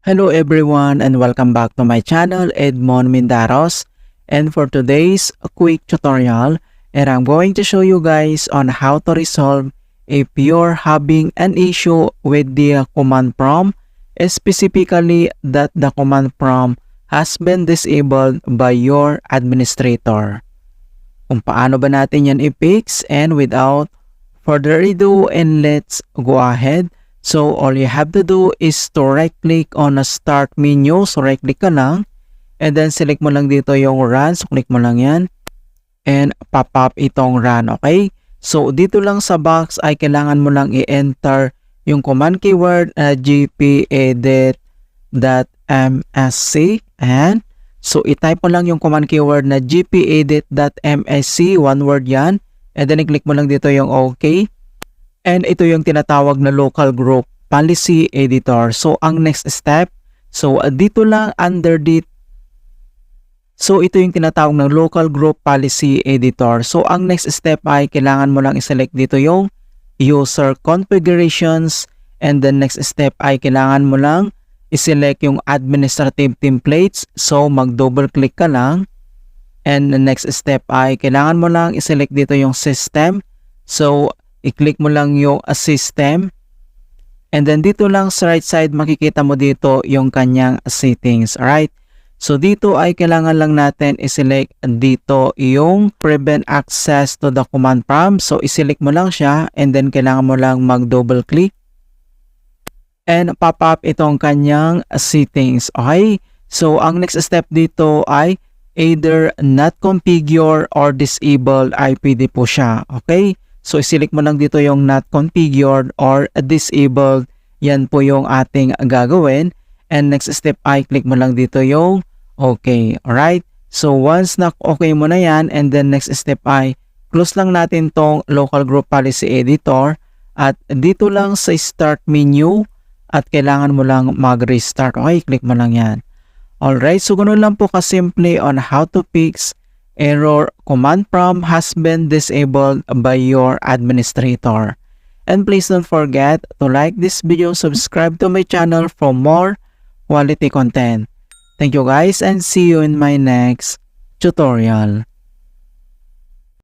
Hello everyone and welcome back to my channel, Edmond Mindaros. And for today's quick tutorial, I'm going to show you guys on how to resolve if you're having an issue with the command prompt, specifically that the command prompt has been disabled by your administrator. Kung paano ba natin yan i-fix, and without further ado, and let's go ahead. So all you have to do is to right click on the start menu. So right click ka lang and then select mo lang dito yung run. So click mo lang yan and pop up itong run. Okay? So dito lang sa box ay kailangan mo lang i-enter yung command keyword gpedit.msc, and so i-type mo lang yung command keyword na gpedit.msc, one word yan, and then i-click mo lang dito yung OK. And ito yung tinatawag na local group policy editor. So ang next step, so dito lang under the, so ito yung tinatawag na local group policy editor. So ang next step ay kailangan mo lang i-select dito yung user configurations, and the next step ay kailangan mo lang i-select yung administrative templates. So mag-double click ka lang, and the next step ay kailangan mo lang i-select dito yung system. So i-click mo lang yung system, and then dito lang sa right side makikita mo dito yung kanyang settings. Alright, so dito ay kailangan lang natin i-select dito yung prevent access to the command prompt. So i-select mo lang siya, and then kailangan mo lang mag-double click and pop up itong kanyang settings. Okay, so ang next step dito ay either not configure or disable IPD po siya. Okay, so i-select mo lang dito yung not configured or disabled. Yan po yung ating gagawin. And next step ay click mo lang dito yung okay. Alright, so once na okay mo na yan, and then next step ay close lang natin tong local group policy editor, at dito lang sa start menu at kailangan mo lang mag-restart. Okay, click mo lang yan. Alright, so ganun lang po kasimple on how to fix error command prompt has been disabled by your administrator. And please don't forget to like this video, subscribe to my channel for more quality content. Thank you guys, and see you in my next tutorial.